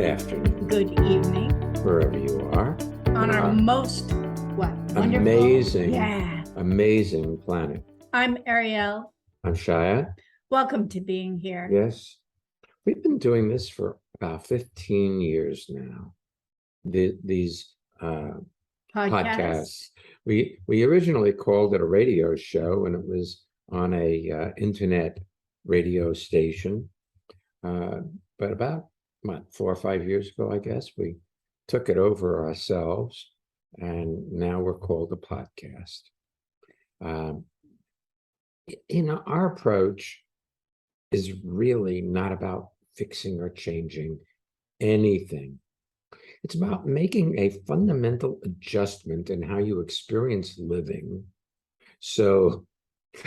afternoon, good evening, wherever you are, on our most wonderful, amazing, amazing planet. I'm Ariel. I'm Shia. Welcome to being here. Yes, we've been doing this for about 15 years now. These podcasts. We originally called it a radio show, and it was on a internet radio station. But about 4 or 5 years ago, I guess, we took it over ourselves, and now we're called a podcast. Our approach is really not about fixing or changing anything. It's about making a fundamental adjustment in how you experience living so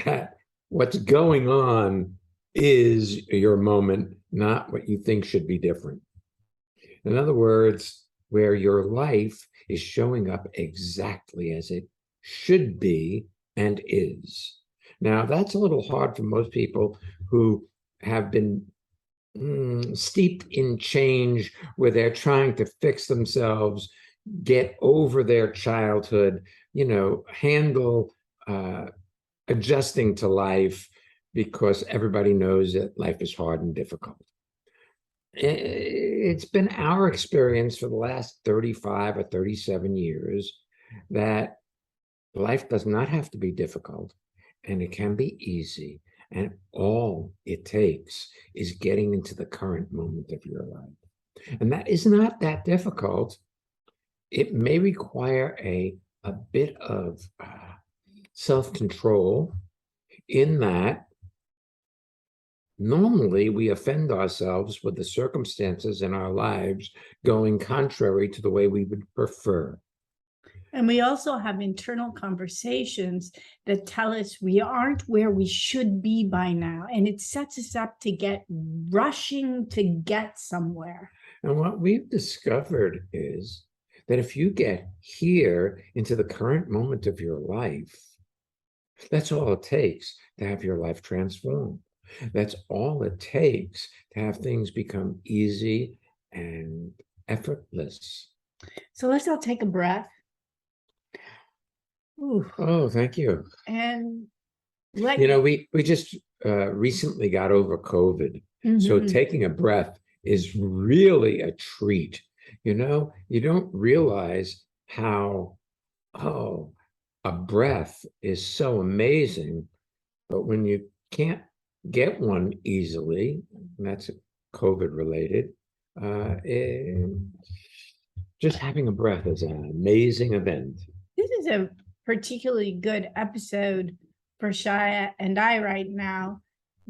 that what's going on is your moment, not what you think should be different. In other words, where your life is showing up exactly as it should be and is. Now, that's a little hard for most people who have been steeped in change, where they're trying to fix themselves, get over their childhood, handle adjusting to life, because everybody knows that life is hard and difficult. It's been our experience for the last 35 or 37 years that life does not have to be difficult, and it can be easy. And all it takes is getting into the current moment of your life. And that is not that difficult. It may require a bit of self-control, in that normally we offend ourselves with the circumstances in our lives going contrary to the way we would prefer. And we also have internal conversations that tell us we aren't where we should be by now. And it sets us up to get rushing to get somewhere. And what we've discovered is that if you get here into the current moment of your life, that's all it takes to have your life transformed. That's all it takes to have things become easy and effortless. So let's all take a breath. Ooh. Oh, thank you. And we just recently got over COVID. Mm-hmm. So taking a breath is really a treat. You don't realize how, a breath is so amazing, but when you can't get one easily, and that's COVID related, just having a breath is an amazing event. This is a particularly good episode for Shia and I right now,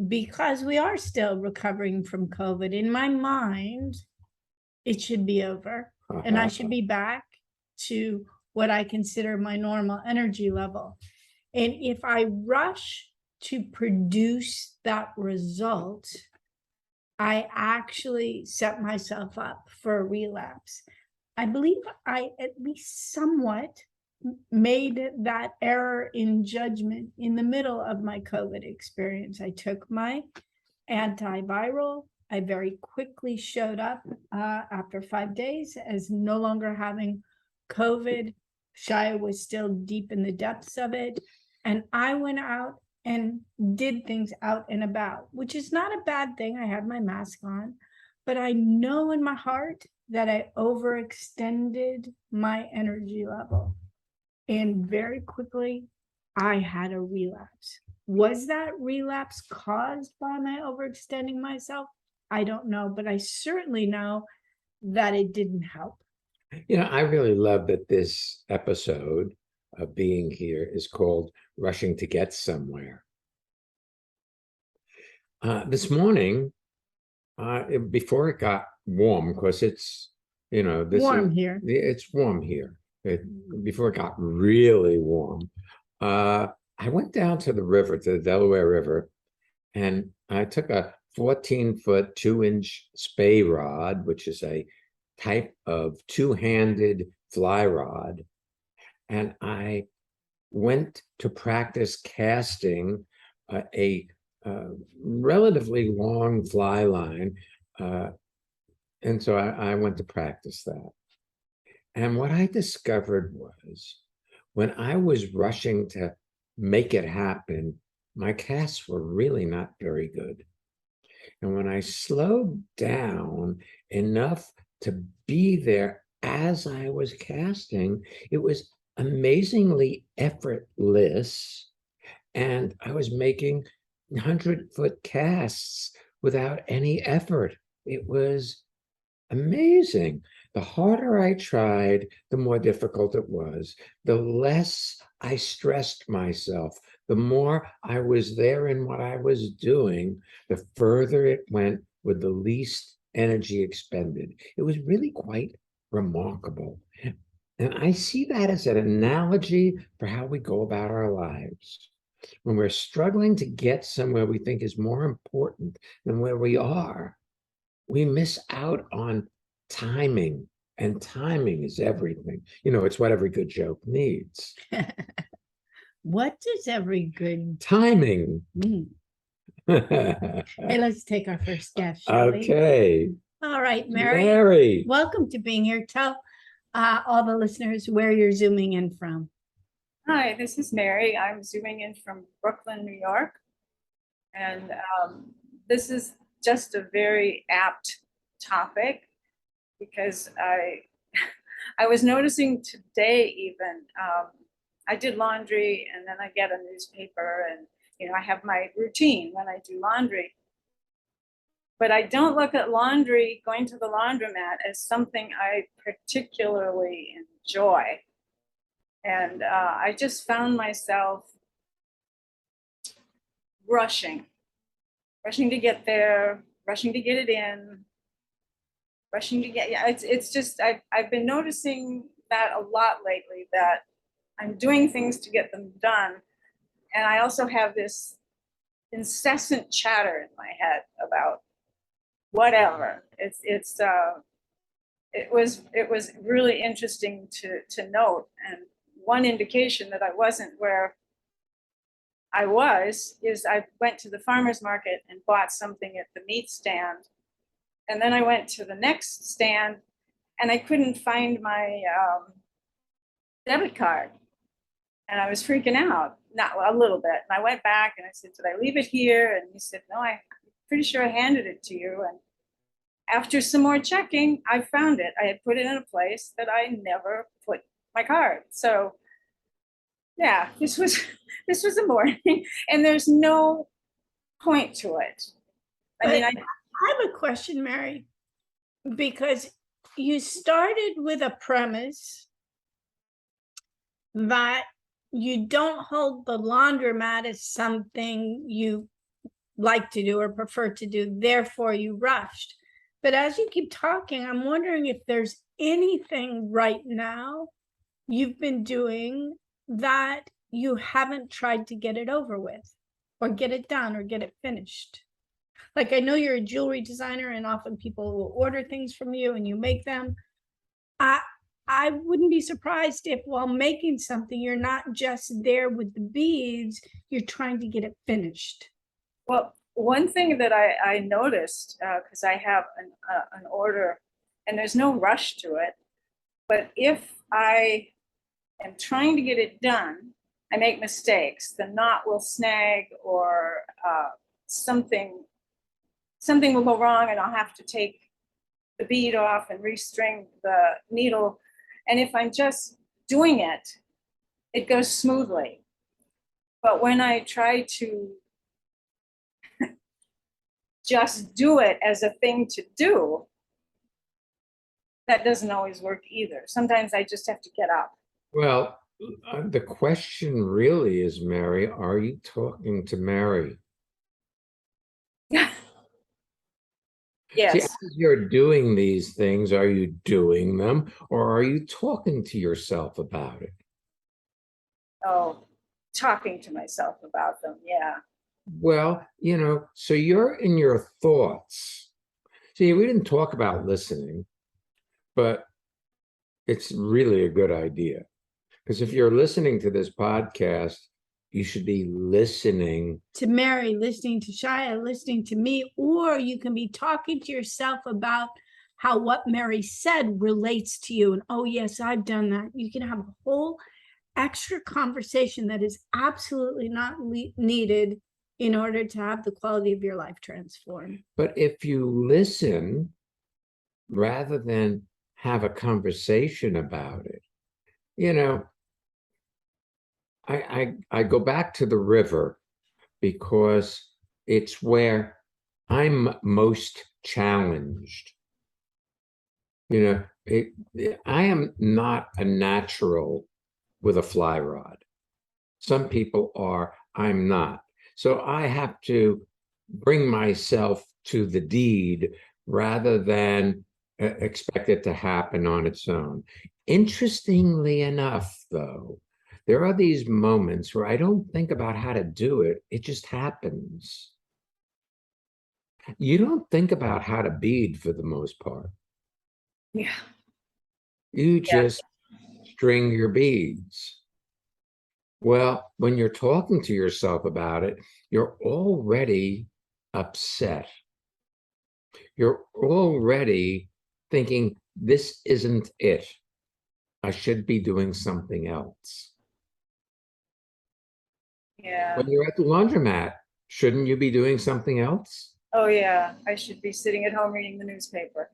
because we are still recovering from COVID. In my mind, it should be over, and I should be back to what I consider my normal energy level. And if I rush to produce that result, I actually set myself up for a relapse. I believe I at least somewhat made that error in judgment in the middle of my COVID experience. I took my antiviral. I very quickly showed up after 5 days as no longer having COVID. Shia was still deep in the depths of it. And I went out and did things out and about, which is not a bad thing. I had my mask on, but I know in my heart that I overextended my energy level. And very quickly, I had a relapse. Was that relapse caused by my overextending myself? I don't know, but I certainly know that it didn't help. I really love that this episode of being here is called Rushing to Get Somewhere. This morning, before it got warm, because it's, warm here. It's warm here. Before it got really warm, I went down to the river, to the Delaware River, and I took a 14-foot, 2-inch spey rod, which is a type of two-handed fly rod, and I went to practice casting a relatively long fly line And so I went to practice that. And what I discovered was when I was rushing to make it happen, my casts were really not very good. And when I slowed down enough to be there as I was casting, it was amazingly effortless. And I was making 100-foot casts without any effort. It was amazing. The harder I tried, the more difficult it was. The less I stressed myself, the more I was there in what I was doing, the further it went with the least energy expended. It was really quite remarkable. And I see that as an analogy for how we go about our lives. When we're struggling to get somewhere we think is more important than where we are, we miss out on timing, and timing is everything. It's what every good joke needs. What does every good Timing. mean? Hey, let's take our first guest, shall we? Okay. All right, Mary. Mary. Welcome to being here. Tell all the listeners where you're zooming in from. Hi, this is Mary. I'm zooming in from Brooklyn, New York. And this is just a very apt topic because I was noticing today even, I did laundry and then I get a newspaper and, I have my routine when I do laundry. But I don't look at laundry, going to the laundromat, as something I particularly enjoy. And I just found myself rushing to get there, rushing to get it in, rushing to get, yeah, it's just, I've been noticing that a lot lately, that I'm doing things to get them done. And I also have this incessant chatter in my head about whatever. It was really interesting to note. And one indication that I wasn't where I was is I went to the farmer's market and bought something at the meat stand. And then I went to the next stand and I couldn't find my debit card. And I was freaking out, not a little bit. And I went back and I said, did I leave it here? And he said, no, I'm pretty sure I handed it to you. And after some more checking, I found it. I had put it in a place that I never put my card. So yeah, this was a morning and there's no point to it. I have a question, Mary, because you started with a premise that you don't hold the laundromat as something you like to do or prefer to do, therefore you rushed. But as you keep talking, I'm wondering if there's anything right now you've been doing that you haven't tried to get it over with or get it done or get it finished. Like, I know you're a jewelry designer and often people will order things from you and you make them. I wouldn't be surprised if while making something, you're not just there with the beads, you're trying to get it finished. Well, one thing that I noticed, because I have an order and there's no rush to it, but if I am trying to get it done, I make mistakes. The knot will snag or something will go wrong and I'll have to take the bead off and restring the needle. And if I'm just doing it, it goes smoothly. But when I try to just do it as a thing to do, that doesn't always work either. Sometimes I just have to get up. Well, the question really is, Mary, are you talking to Mary? Yes. See, as you're doing these things, are you doing them or are you talking to yourself about it? Oh, talking to myself about them. Yeah. Well, so you're in your thoughts. See, we didn't talk about listening, but it's really a good idea. Because if you're listening to this podcast, you should be listening to Mary, listening to Shia, listening to me, or you can be talking to yourself about how what Mary said relates to you. And oh, yes, I've done that. You can have a whole extra conversation that is absolutely not needed in order to have the quality of your life transformed. But if you listen rather than have a conversation about it, you know, I go back to the river because it's where I'm most challenged. You know, I am not a natural with a fly rod. Some people are, I'm not. So I have to bring myself to the deed rather than expect it to happen on its own. Interestingly enough, though, there are these moments where I don't think about how to do it. It just happens. You don't think about how to bead for the most part. Yeah. You Yeah. just string your beads. Well, when you're talking to yourself about it, you're already upset. You're already thinking, this isn't it. I should be doing something else. Yeah. When you're at the laundromat, shouldn't you be doing something else? Oh, yeah. I should be sitting at home reading the newspaper.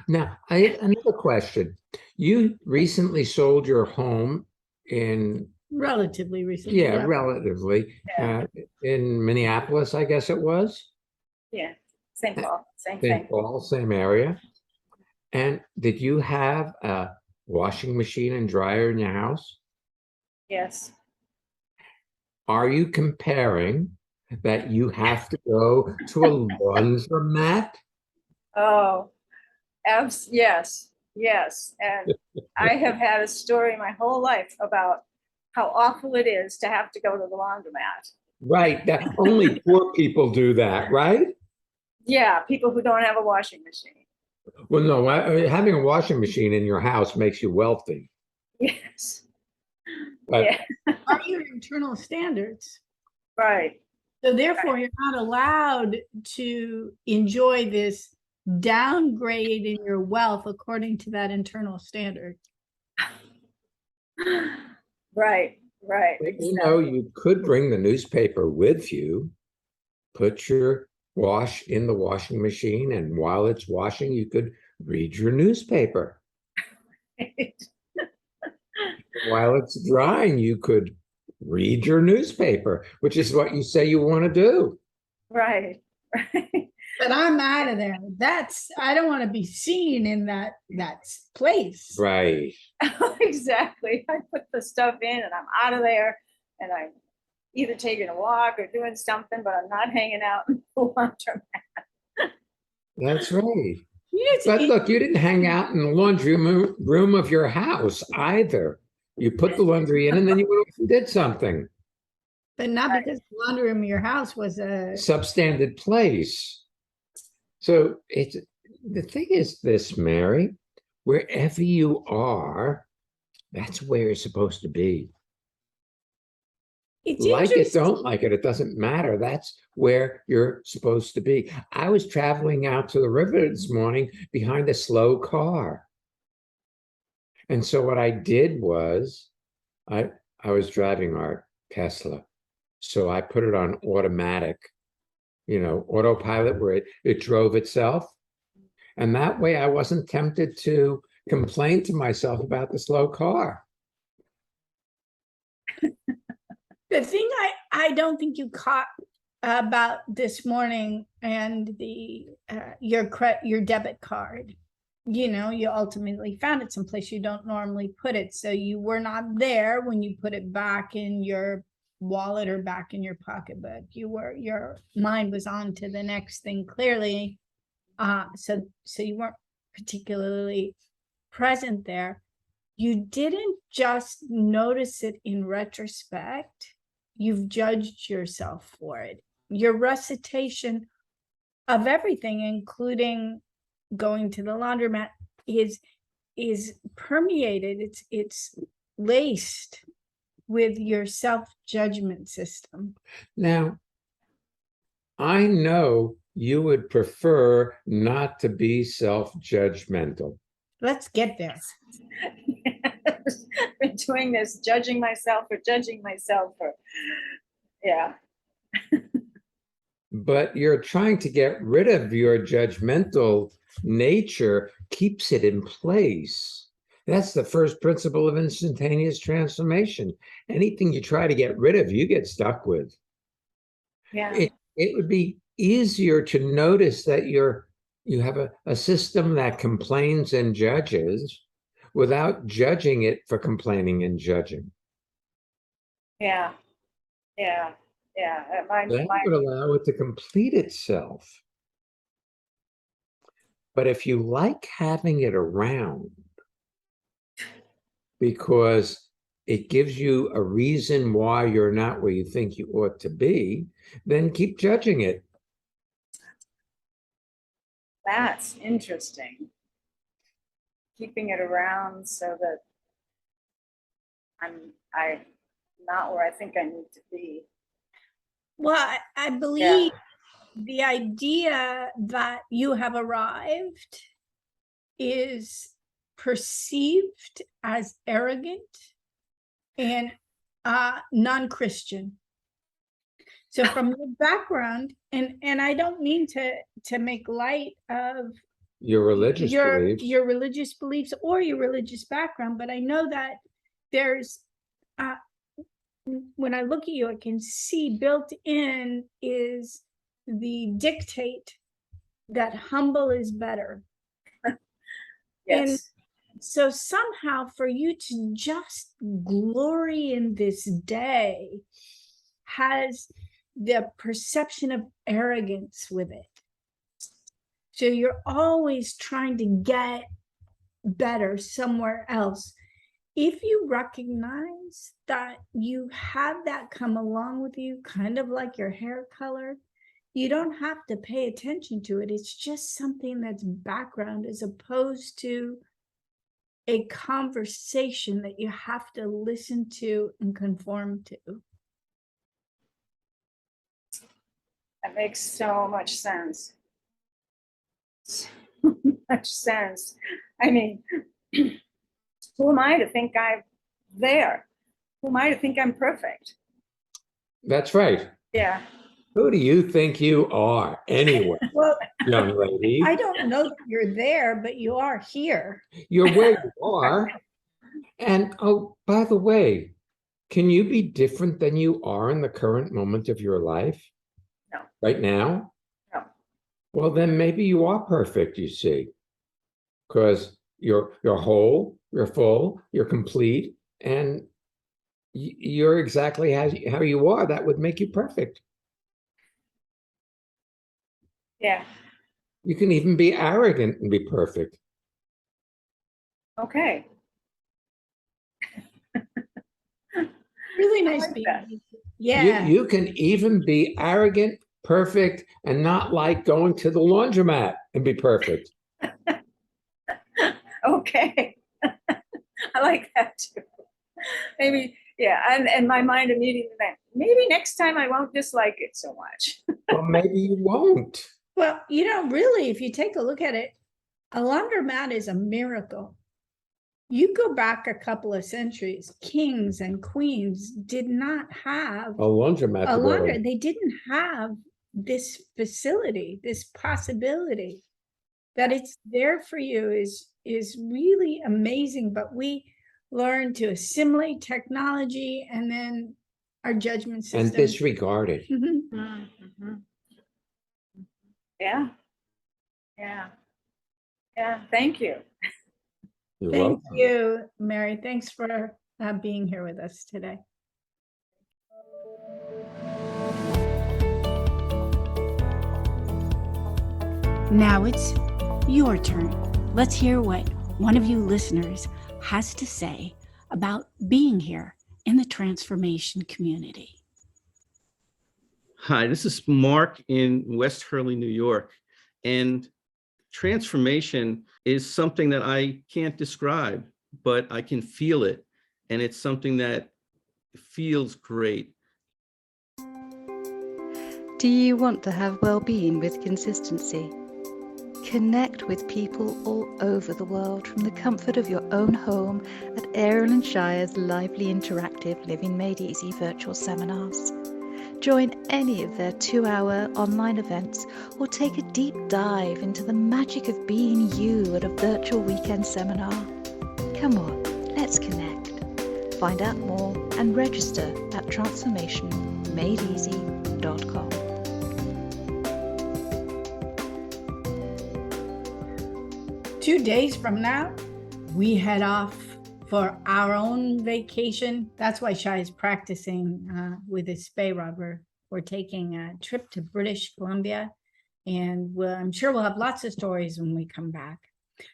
Now, I have another question. You recently sold your home in, Relatively recently. yeah, relatively, Yeah. in Minneapolis, I guess it was. Yeah. St. Paul, same St. thing. Paul, same area. And did you have a washing machine and dryer in your house? Yes. Are you comparing that you have to go to a laundromat? Oh, yes, yes. And I have had a story my whole life about how awful it is to have to go to the laundromat. Right, that only poor people do that, right? Yeah, people who don't have a washing machine. Well, no, having a washing machine in your house makes you wealthy. Yes. But Yeah, Are your internal standards. right. So therefore, you're not allowed to enjoy this downgrade in your wealth according to that internal standard. Right, right. you know, you could bring the newspaper with you, put your wash in the washing machine, and while it's washing, you could read your newspaper. Exactly. While it's drying, you could read your newspaper, which is what you say you want to do. Right, right. But I'm out of there. I don't want to be seen in that place. Right. Exactly. I put the stuff in and I'm out of there and I'm either taking a walk or doing something, but I'm not hanging out in the laundromat. That's right. Yes, But look, you didn't hang out in the laundry room of your house either. You put the laundry in and then you went off and did something. but not because the laundry room in your house was a Substandard place. So it's the thing is this, Mary, wherever you are, that's where you're supposed to be. it's Like it, interesting. don't like it, it doesn't matter. That's where you're supposed to be. I was traveling out to the river this morning behind a slow car. And so what I did was I was driving our Tesla. So I put it on automatic, autopilot where it drove itself. And that way I wasn't tempted to complain to myself about the slow car. The thing I don't think you caught about this morning and the your debit card, you ultimately found it someplace you don't normally put it, so you were not there when you put it back in your wallet or back in your pocketbook. Your mind was on to the next thing clearly, so you weren't particularly present there. You didn't just notice it in retrospect. You've judged yourself for it. Your recitation of everything, including going to the laundromat, is permeated. It's laced with your self-judgment system. Now, I know you would prefer not to be self-judgmental. Let's get there. Been doing this, judging myself or yeah. But you're trying to get rid of your judgmental nature, keeps it in place. That's the first principle of instantaneous transformation. Anything you try to get rid of, you get stuck with. Yeah. It would be easier to notice that you have a system that complains and judges without judging it for complaining and judging. Yeah. Yeah. Yeah. That would allow it to complete itself. But if you like having it around because it gives you a reason why you're not where you think you ought to be, then keep judging it. That's interesting. Keeping it around so that I'm not where I think I need to be. Well, I believe the idea that you have arrived is perceived as arrogant and non-Christian. So from your background, and I don't mean to make light of Your religious beliefs. your religious beliefs or your religious background, but I know that there's when I look at you, I can see built in is the dictate that humble is better. Yes. And so somehow for you to just glory in this day has the perception of arrogance with it. So you're always trying to get better somewhere else. If you recognize that you have that come along with you, kind of like your hair color, you don't have to pay attention to it. It's just something that's background as opposed to a conversation that you have to listen to and conform to. That makes so much sense. So much sense. I mean, who am I to think I'm there? Who am I to think I'm perfect? That's right. Yeah. Who do you think you are anyway, Well, young lady? I don't know that you're there, but you are here. You're where you are. And oh, by the way, can you be different than you are in the current moment of your life? No. Right now? No. Well, then maybe you are perfect, you see, because you're whole, you're full, you're complete, and you're exactly how you are. That would make you perfect. Yeah. You can even be arrogant and be perfect. Okay. Really nice like being that. with you. Yeah. You can even be arrogant, perfect, and not like going to the laundromat and be perfect. Okay. I like that too. Maybe, yeah. And my mind immediately went, maybe next time I won't dislike it so much. Well, maybe you won't. Well, really, if you take a look at it, a laundromat is a miracle. You go back a couple of centuries, kings and queens did not have A laundromat. a laundry. They didn't have this facility, this possibility. That it's there for you is really amazing, but we learn to assimilate technology and then our judgment system. And disregard it. Mhm. Mm-hmm. Yeah. Yeah. Yeah. Thank you. You're Thank welcome. you, Mary. Thanks for being here with us today. Now it's your turn. Let's hear what one of you listeners has to say about being here in the transformation community. Hi, this is Mark in West Hurley, New York. And transformation is something that I can't describe, but I can feel it. And it's something that feels great. Do you want to have well-being with consistency? Connect with people all over the world from the comfort of your own home at Ariel and Shire's lively interactive Living Made Easy virtual seminars. Join any of their 2-hour online events or take a deep dive into the magic of being you at a virtual weekend seminar. Come on, let's connect. Find out more and register at transformationmadeeasy.com. 2 days from now, we head off for our own vacation. That's why Shai is practicing with his spay rubber. We're taking a trip to British Columbia, and I'm sure we'll have lots of stories when we come back.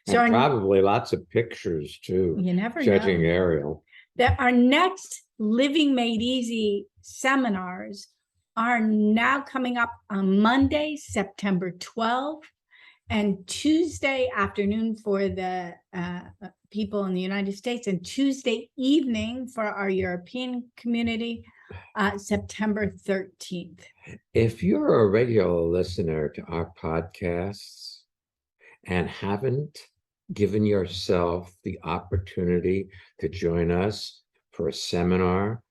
So And probably lots of pictures too, you never judging know. Ariel. Our next Living Made Easy seminars are now coming up on Monday, September 12th, and Tuesday afternoon for the people in the United States, and Tuesday evening for our European community, September 13th. If you're a regular listener to our podcasts and haven't given yourself the opportunity to join us for a seminar,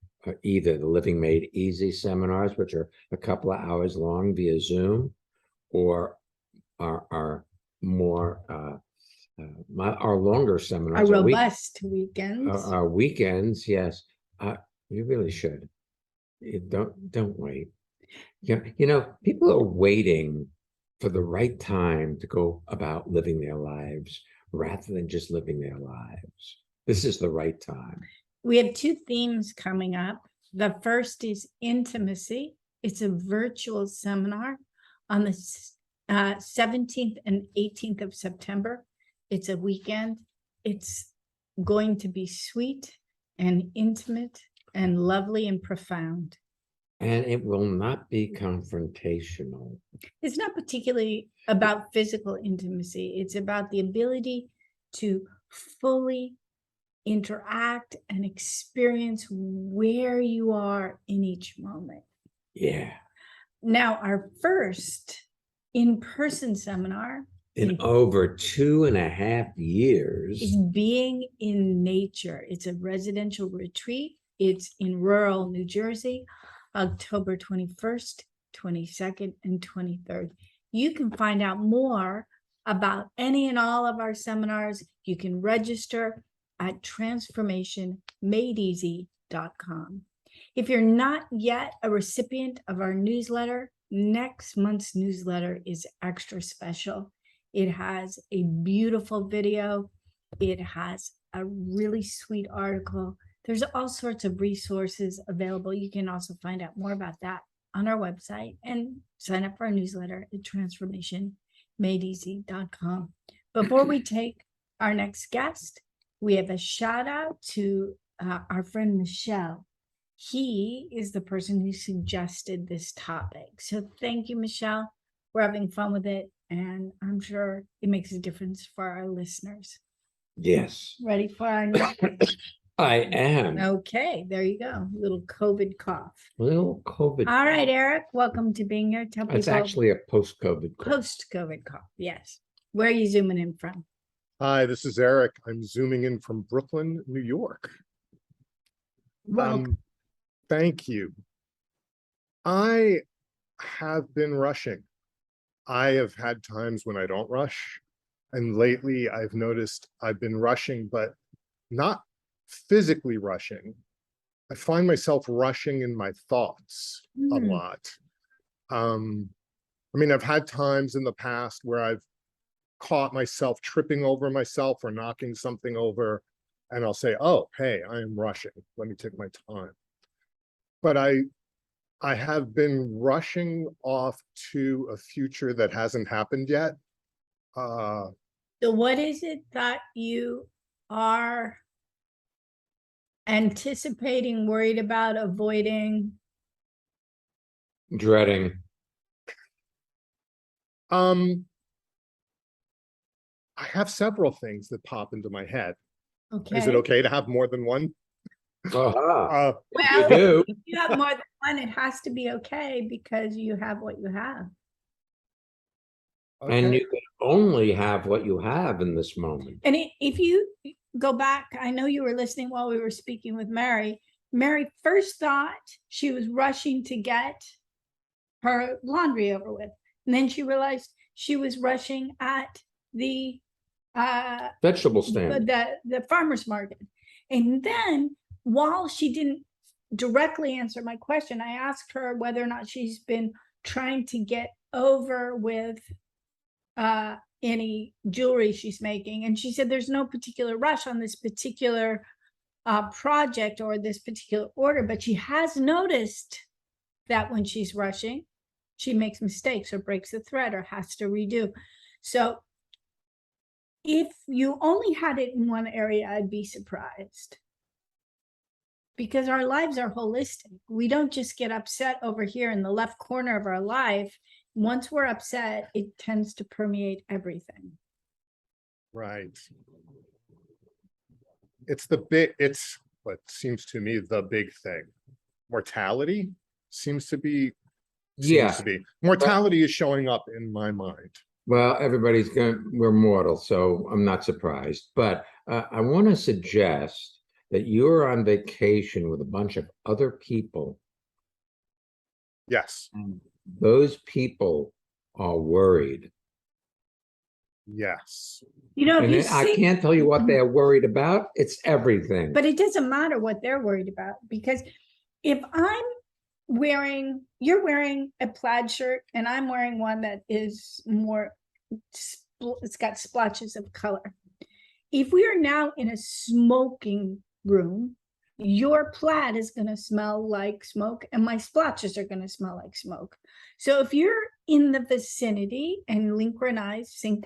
either the Living Made Easy seminars, which are a couple of hours long via Zoom, or our more our longer Our seminars, robust weekends. our weekends. Yes, you really should. Don't wait. Yeah, people are waiting for the right time to go about living their lives rather than just living their lives. This is the right time. We have 2 themes coming up. The first is intimacy. It's a virtual seminar on the 17th and 18th of September. It's a weekend. It's going to be sweet and intimate and lovely and profound. And it will not be confrontational. It's not particularly about physical intimacy. It's about the ability to fully interact and experience where you are in each moment. Yeah. Now, our first in-person seminar In over 2.5 years. is Being in Nature. It's a residential retreat. It's in rural New Jersey, October 21st, 22nd, and 23rd. You can find out more about any and all of our seminars. You can register at transformationmadeeasy.com. If you're not yet a recipient of our newsletter, next month's newsletter is extra special. It has a beautiful video. It has a really sweet article. There's all sorts of resources available. You can also find out more about that on our website and sign up for our newsletter at transformationmadeeasy.com. Before we take our next guest, we have a shout out to our friend Michelle. He is the person who suggested this topic. So thank you, Michelle. We're having fun with it, and I'm sure it makes a difference for our listeners. Yes, Ready for our next? I am. Okay, there you go. Little COVID cough. Little COVID. All right, Eric, welcome to being here. Tell It's people actually a post-COVID. cough. post-COVID cough. Yes. Where are you zooming in from? Hi, this is Eric. I'm zooming in from Brooklyn, New York. Thank you. I have been rushing. I have had times when I don't rush. And lately I've noticed I've been rushing, but not physically rushing. I find myself rushing in my thoughts a lot. I mean, I've had times in the past where I've caught myself tripping over myself or knocking something over, and I'll say, oh, hey, I am rushing. Let me take my time. But I have been rushing off to a future that hasn't happened yet. So what is it that you are anticipating, worried about, avoiding? Dreading. I have several things that pop into my head. Okay. Is it okay to have more than one? Uh-huh. Well, You do. if you have more than And it has to be okay because you have what you have. And Okay. you can only have what you have in this moment. And if you go back, I know you were listening while we were speaking with Mary. Mary first thought she was rushing to get her laundry over with. And then she realized she was rushing at the Vegetable stand. the farmer's market. And then while she didn't directly answer my question, I asked her whether or not she's been trying to get over with any jewelry she's making. And she said there's no particular rush on this particular project or this particular order, but she has noticed that when she's rushing, she makes mistakes or breaks a thread or has to redo. So if you only had it in one area, I'd be surprised. Because our lives are holistic. We don't just get upset over here in the left corner of our life. Once we're upset, it tends to permeate everything. Right. It's what seems to me the big thing. Mortality seems to be. Yeah. Mortality is showing up in my mind. Well, we're mortal, so I'm not surprised. But I want to suggest that you're on vacation with a bunch of other people. Yes. And those people are worried. Yes. You know, And I can't tell you what they're worried about. It's everything. but it doesn't matter what they're worried about, because if you're wearing a plaid shirt and I'm wearing one that is more, it's got splotches of color. If we are now in a smoking room, your plaid is going to smell like smoke and my splotches are going to smell like smoke. So if you're in the vicinity, and Link and I sync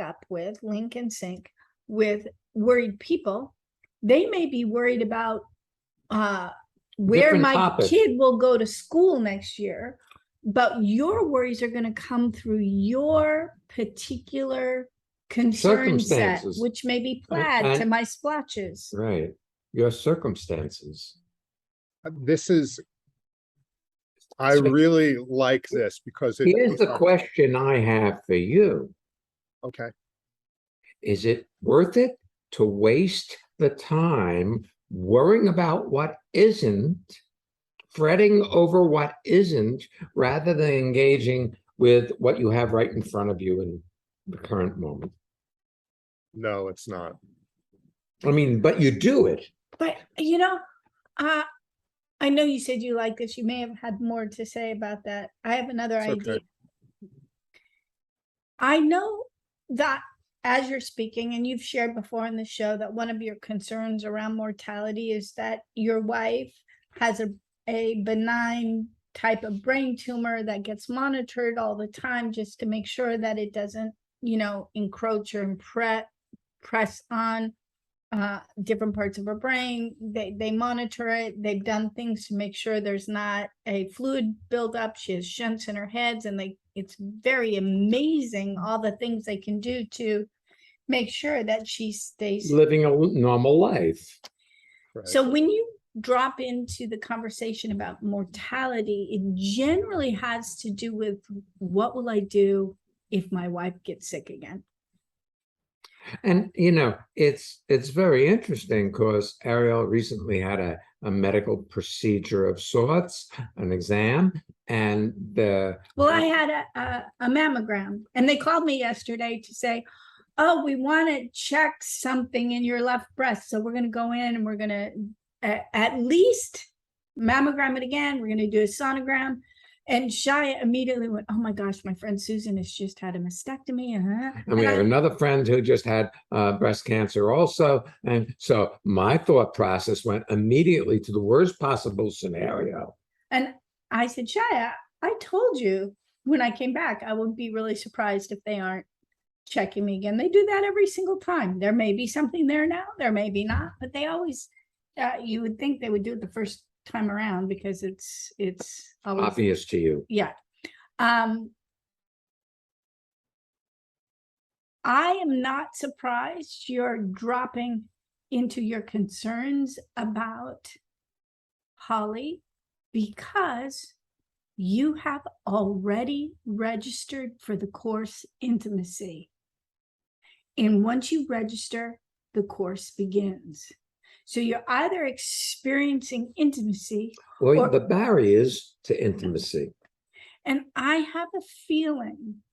with worried people, they may be worried about where Different my topic. kid will go to school next year, but your worries are going to come through your particular concern set, Circumstances. which may be plaid to my splotches. Right. Your circumstances. I really like this because Here's the question I have for you. Okay. Is it worth it to waste the time worrying about what isn't, fretting over what isn't, rather than engaging with what you have right in front of you in the current moment? No, it's not. I mean, but you do it. But I know you said you like this. You may have had more to say about that. I have another It's idea. okay. I know that as you're speaking, and you've shared before in the show, that one of your concerns around mortality is that your wife has a benign type of brain tumor that gets monitored all the time just to make sure that it doesn't, encroach or press on different parts of her brain. They monitor it. They've done things to make sure there's not a fluid buildup. She has shunts in her heads, and it's very amazing all the things they can do to make sure that she stays Living a normal life. Right. So when you drop into the conversation about mortality, it generally has to do with what will I do if my wife gets sick again? And it's very interesting because Ariel recently had a medical procedure of sorts, an exam, and I had a mammogram, and they called me yesterday to say, oh, we want to check something in your left breast, so we're going to go in and we're going to at least mammogram it again. We're going to do a sonogram. And Shia immediately went, oh my gosh, my friend Susan has just had a mastectomy. And we have another friend who just had breast cancer also. And so my thought process went immediately to the worst possible scenario. And I said, Shia, I told you when I came back, I would be really surprised if they aren't checking me again. They do that every single time. There may be something there now, there may be not, but they always, you would think they would do it the first time around because it's always Obvious to you. Yeah. I am not surprised you're dropping into your concerns about Holly, because you have already registered for the course Intimacy. And once you register, the course begins. So you're either experiencing intimacy, Well, or- the barriers to intimacy. and I have a feeling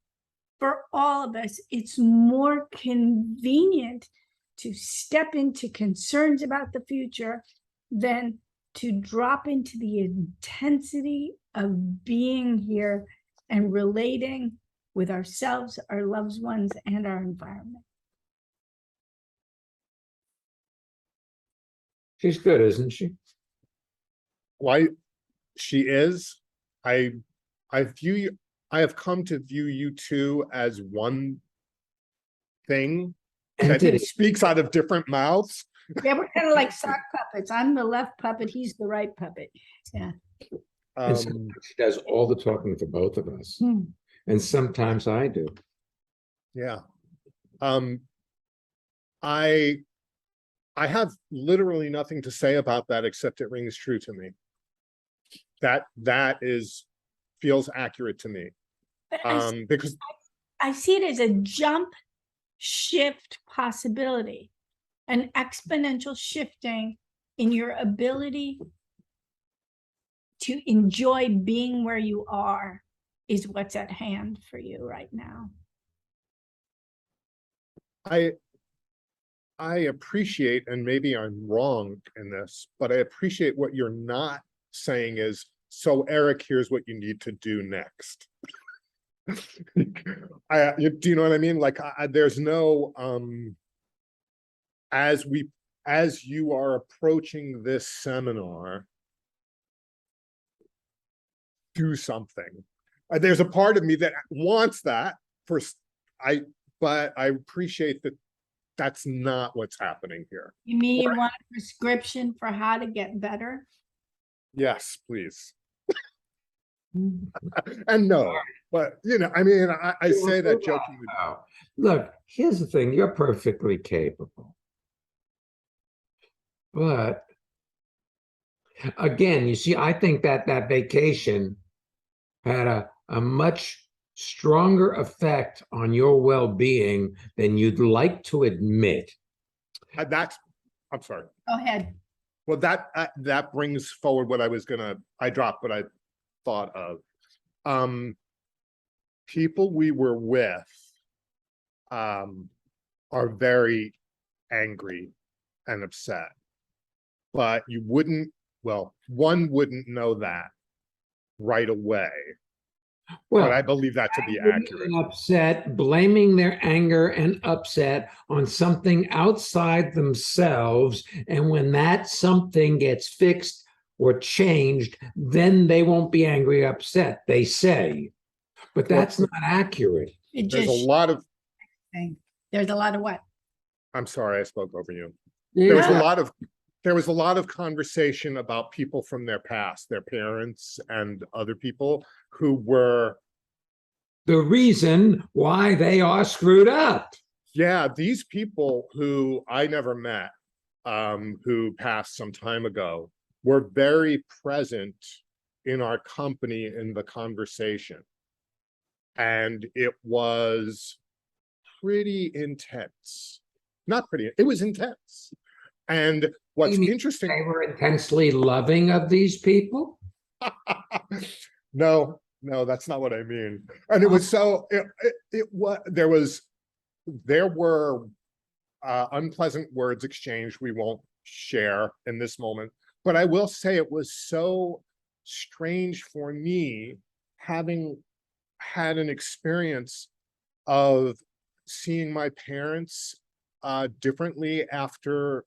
for all of us, it's more convenient to step into concerns about the future than to drop into the intensity of being here and relating with ourselves, our loved ones, and our environment. She's good, isn't she? Why she is, I view you, I have come to view you two as one thing that Entity. speaks out of different mouths. Yeah, we're kind of like sock puppets. I'm the left puppet, he's the right puppet. Yeah. And Um, sometimes she does all the talking for both of us. Hmm. And sometimes I do. yeah. I have literally nothing to say about that except it rings true to me. That feels accurate to me. But I Because I see it as a jump shift possibility, an exponential shifting in your ability to enjoy being where you are is what's at hand for you right now. I appreciate, and maybe I'm wrong in this, but I appreciate what you're not saying is, so Eric, here's what you need to do next. Do you know what I mean? Like, there's no, as you are approaching this seminar, do something. There's a part of me that wants that but I appreciate that that's not what's happening here. You mean you want a prescription for how to get better? Yes, please. And no, but I mean, I say that jokingly. Oh, look, here's the thing, you're perfectly capable. But again, you see, I think that vacation had a much stronger effect on your well-being than you'd like to admit. I'm sorry. Go ahead. Well, that brings forward what I dropped what I thought of. People we were with are very angry and upset, but one wouldn't know that right away. Well, But I believe that to be accurate. and upset, blaming their anger and upset on something outside themselves. And when that something gets fixed or changed, then they won't be angry or upset, they say. But that's not accurate. It There's just, a lot of, there's a lot of what? I'm sorry, I spoke over you. Yeah. There was a lot of conversation about people from their past, their parents and other people who were, The reason why they are screwed up. yeah, these people who I never met, who passed some time ago, were very present in our company in the conversation. And it was pretty intense. Not pretty, it was intense. And what's You mean interesting, They were intensely loving of these people. no, that's not what I mean. And it was there were unpleasant words exchanged we won't share in this moment, but I will say it was so strange for me, having had an experience of seeing my parents differently after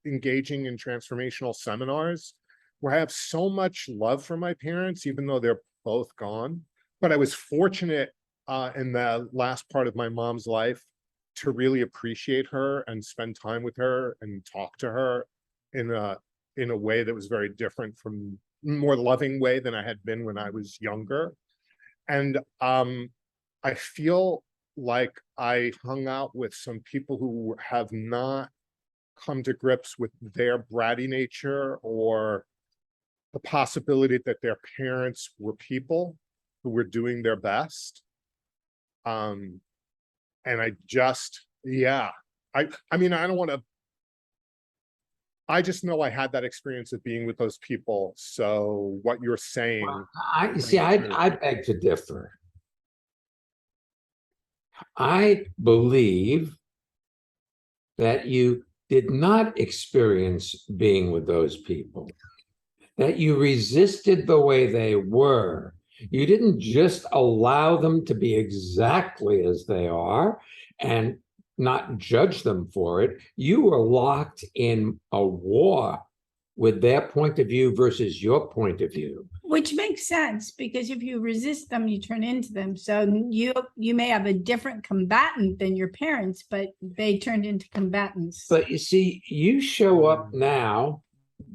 engaging in transformational seminars, where I have so much love for my parents, even though they're both gone. But I was fortunate in the last part of my mom's life to really appreciate her and spend time with her and talk to her in a way that was very different, from more loving way than I had been when I was younger. And I feel like I hung out with some people who have not come to grips with their bratty nature or the possibility that their parents were people who were doing their best. And I just, yeah, I mean, I don't want to, I just know I had that experience of being with those people. So what you're saying, I see, I beg to differ. I believe that you did not experience being with those people, that you resisted the way they were. You didn't just allow them to be exactly as they are and not judge them for it. You were locked in a war with their point of view versus your point of view. Which makes sense, because if you resist them, you turn into them. So you may have a different combatant than your parents, but they turned into combatants. But you see, you show up now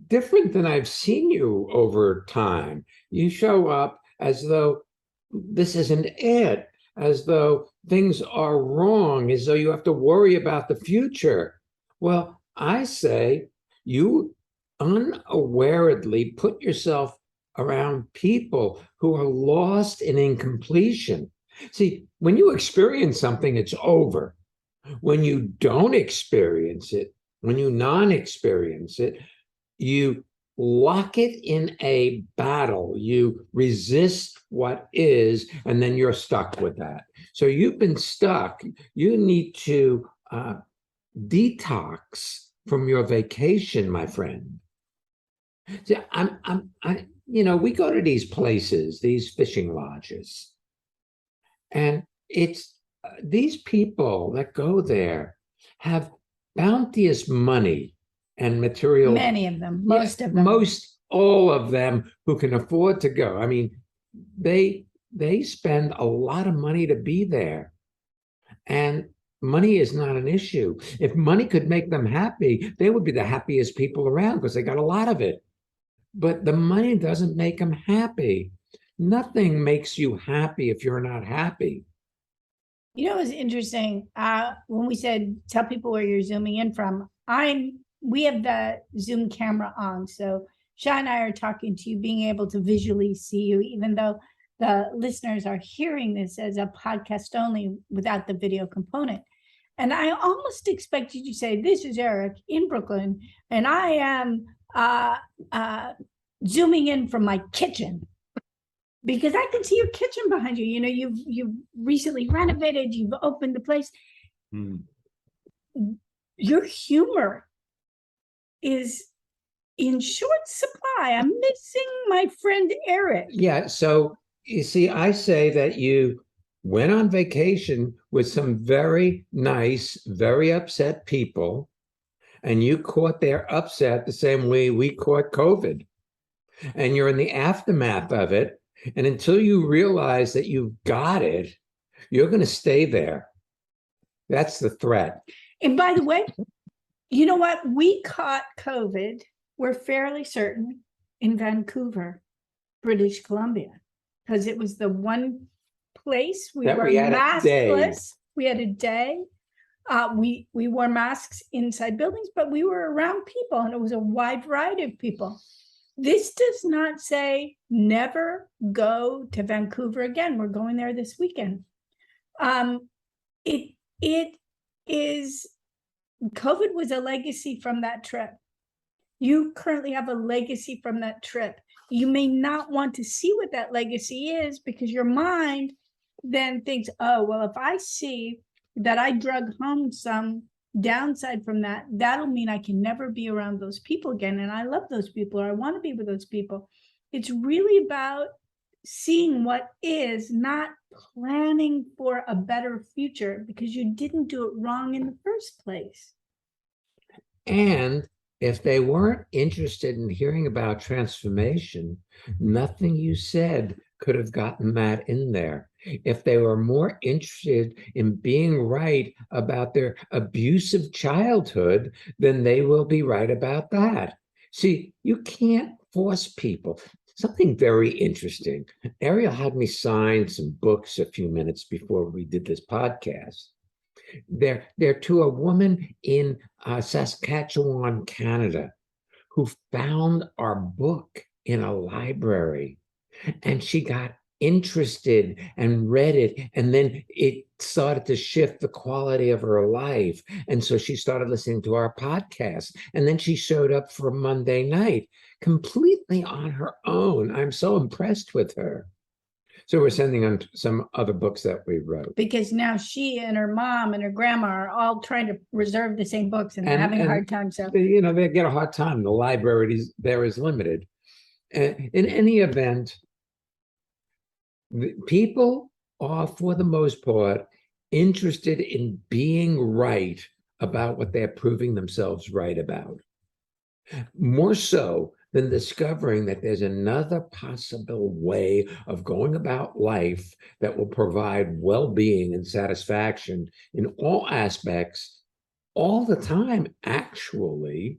different than I've seen you over time. You show up as though this isn't it, as though things are wrong, as though you have to worry about the future. Well, I say you unawareedly put yourself around people who are lost in incompletion. See, when you experience something, it's over. When you don't experience it, when you non-experience it, you lock it in a battle. You resist what is, and then you're stuck with that. So you've been stuck. You need to detox from your vacation, my friend. See, we go to these places, these fishing lodges, and it's these people that go there have bounteous money and material. Many of them, most of them. Most all of them who can afford to go. I mean, they spend a lot of money to be there. And money is not an issue. If money could make them happy, they would be the happiest people around because they got a lot of it. But the money doesn't make them happy. Nothing makes you happy if you're not happy. You know, it's interesting. When we said, tell people where you're zooming in from, we have the Zoom camera on. So Shai and I are talking to you, being able to visually see you, even though the listeners are hearing this as a podcast only without the video component. And I almost expected you to say, this is Eric in Brooklyn, and I am zooming in from my kitchen. Because I can see your kitchen behind you. You know, you've recently renovated, you've opened the place. Your humor is in short supply. I'm missing my friend Eric. Yeah, so you see, I say that you went on vacation with some very nice, very upset people, and you caught their upset the same way we caught COVID. And you're in the aftermath of it. And until you realize that you've got it, you're going to stay there. That's the threat. And by the way, you know what? We caught COVID, we're fairly certain, in Vancouver, British Columbia, because it was the one place we were maskless. We had a day. We wore masks inside buildings, but we were around people, and it was a wide variety of people. This does not say never go to Vancouver again. We're going there this weekend. It is, COVID was a legacy from that trip. You currently have a legacy from that trip. You may not want to see what that legacy is because your mind then thinks, oh, well, if I see that I drug home some downside from that, that'll mean I can never be around those people again. And I love those people, or I want to be with those people. It's really about seeing what is, not planning for a better future, because you didn't do it wrong in the first place. And if they weren't interested in hearing about transformation, nothing you said could have gotten that in there. If they were more interested in being right about their abusive childhood, then they will be right about that. See, you can't force people. Something very interesting. Ariel had me sign some books a few minutes before we did this podcast. They're to a woman in Saskatchewan, Canada, who found our book in a library, and she got interested and read it, and then it started to shift the quality of her life, and so she started listening to our podcast, and then she showed up for Monday night completely on her own. I'm so impressed with her. So we're sending on some other books that we wrote. Because now she and her mom and her grandma are all trying to reserve the same books and they're having a hard time. So They get a hard time. The library there is limited. In any event, people are, for the most part, interested in being right about what they're proving themselves right about. More so than discovering that there's another possible way of going about life that will provide well-being and satisfaction in all aspects all the time, actually,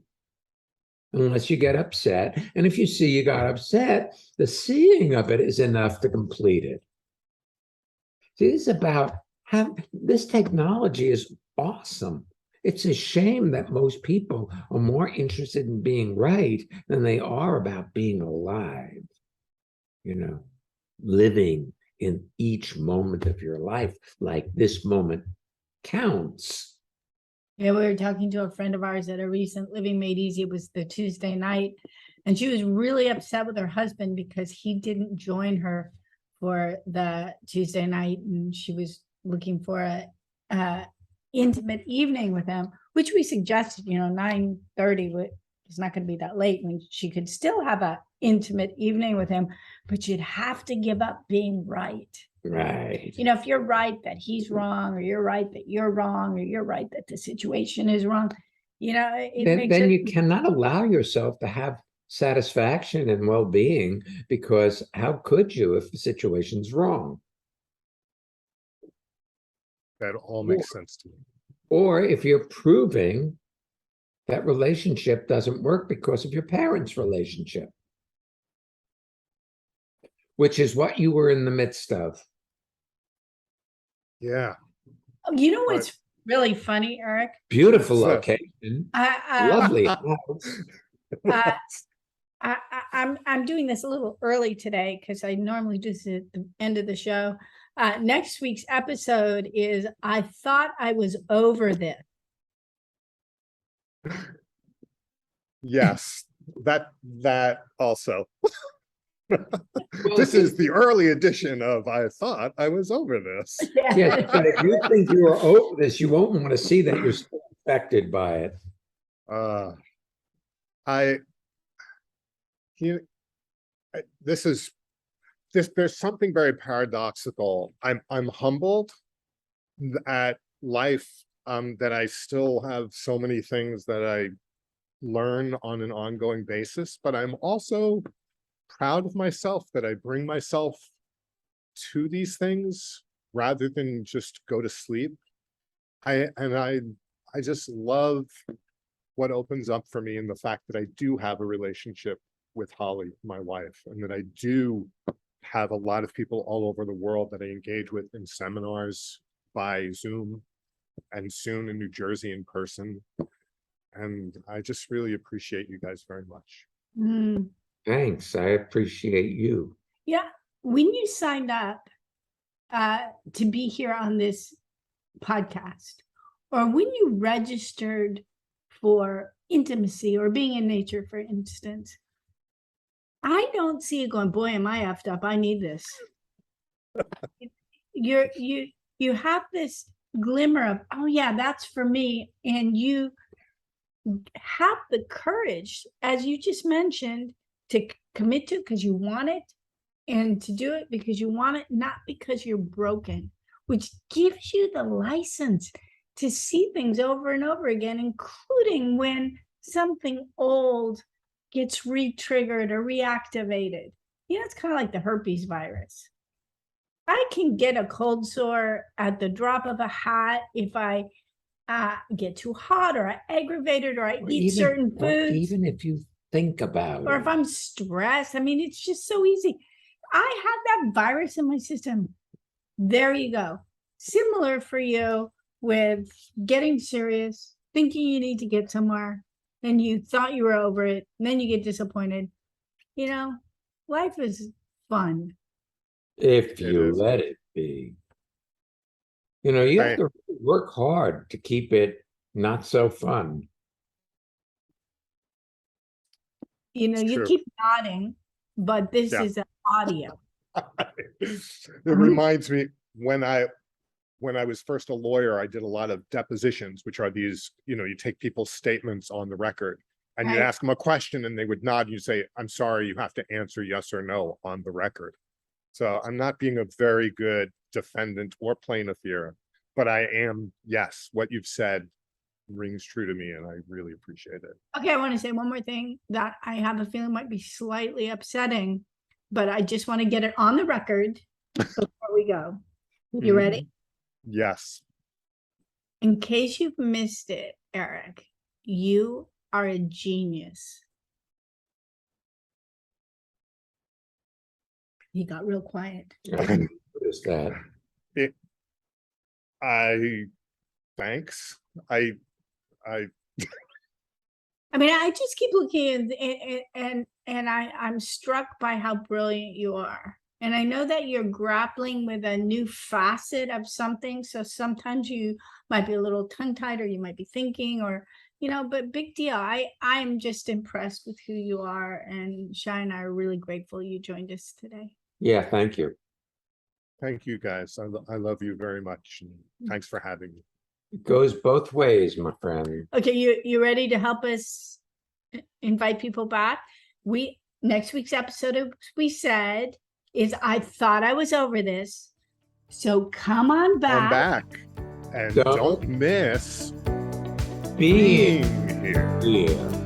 unless you get upset. And if you see you got upset, the seeing of it is enough to complete it. See, it's about how this technology is awesome. It's a shame that most people are more interested in being right than they are about being alive. Living in each moment of your life, like this moment counts. yeah, we were talking to a friend of ours at a recent Living Made Easy. It was the Tuesday night, and she was really upset with her husband because he didn't join her for the Tuesday night, and she was looking for a intimate evening with him, which we suggested, 9:30 it's not going to be that late when she could still have a intimate evening with him, but you'd have to give up being right. Right. If you're right that he's wrong, or you're right that you're wrong, or you're right that the situation is wrong, then you cannot allow yourself to have satisfaction and well-being, because how could you if the situation's wrong? That all makes sense to me. Or if you're proving that relationship doesn't work because of your parents' relationship, which is what you were in the midst of. Yeah. You know what's really funny, Eric? Beautiful So- location, I, lovely house. I'm doing this a little early today because I normally do this at the end of the show. Next week's episode is I Thought I Was Over This. Yes, that also. Well, This is the early edition of I Thought I Was Over This. Yes, but if you think you are over this, you won't want to see that you're still affected by it. There's something very paradoxical. I'm humbled at life, that I still have so many things that I learn on an ongoing basis, but I'm also proud of myself that I bring myself to these things rather than just go to sleep. I just love what opens up for me, and the fact that I do have a relationship with Holly, my wife, and that I do have a lot of people all over the world that I engage with in seminars by Zoom, and soon in New Jersey in person. And I just really appreciate you guys very much. Mm. Thanks. I appreciate you. Yeah, when you signed up to be here on this podcast, or when you registered for intimacy or being in nature, for instance, I don't see you going, boy, am I effed up. I need this. You have this glimmer of, oh yeah, that's for me. And you have the courage, as you just mentioned, to commit to because you want it, and to do it because you want it, not because you're broken, which gives you the license to see things over and over again, including when something old gets re-triggered or reactivated. It's kind of like the herpes virus. I can get a cold sore at the drop of a hat if I get too hot, or I aggravated, or I eat certain foods. Even if you think about or it. if I'm stressed. I mean, it's just so easy. I have that virus in my system. There you go. Similar for you with getting serious, thinking you need to get somewhere, and you thought you were over it, and then you get disappointed. life is fun. If It you is. let it be. You know, you have Right. to work hard to keep it not so fun. You true. keep nodding, but this Yeah. is an audio. It reminds me when I was first a lawyer, I did a lot of depositions, which are these, you take people's statements on the record and you Right. ask them a question and they would nod and you say, I'm sorry, you have to answer yes or no on the record. So I'm not being a very good defendant or plaintiff here, but I am, yes, what you've said rings true to me and I really appreciate it. Okay, I want to say one more thing that I have a feeling might be slightly upsetting, but I just want to get it on the record before we go. You ready? Yes. In case you've missed it, Eric, you are a genius. He got real quiet. I didn't notice that. Thanks. I mean, I just keep looking and I'm struck by how brilliant you are. And I know that you're grappling with a new facet of something. So sometimes you might be a little tongue-tied or you might be thinking or, but big deal. I'm just impressed with who you are. And Shai and I are really grateful you joined us today. Yeah, thank you. thank you guys. I love you very much. And thanks for having me. It goes both ways, my friend. Okay, you ready to help us invite people back? Next week's episode, as we said, is I thought I was over this. So come on back. I'm back. And Don't don't miss Being being here. here.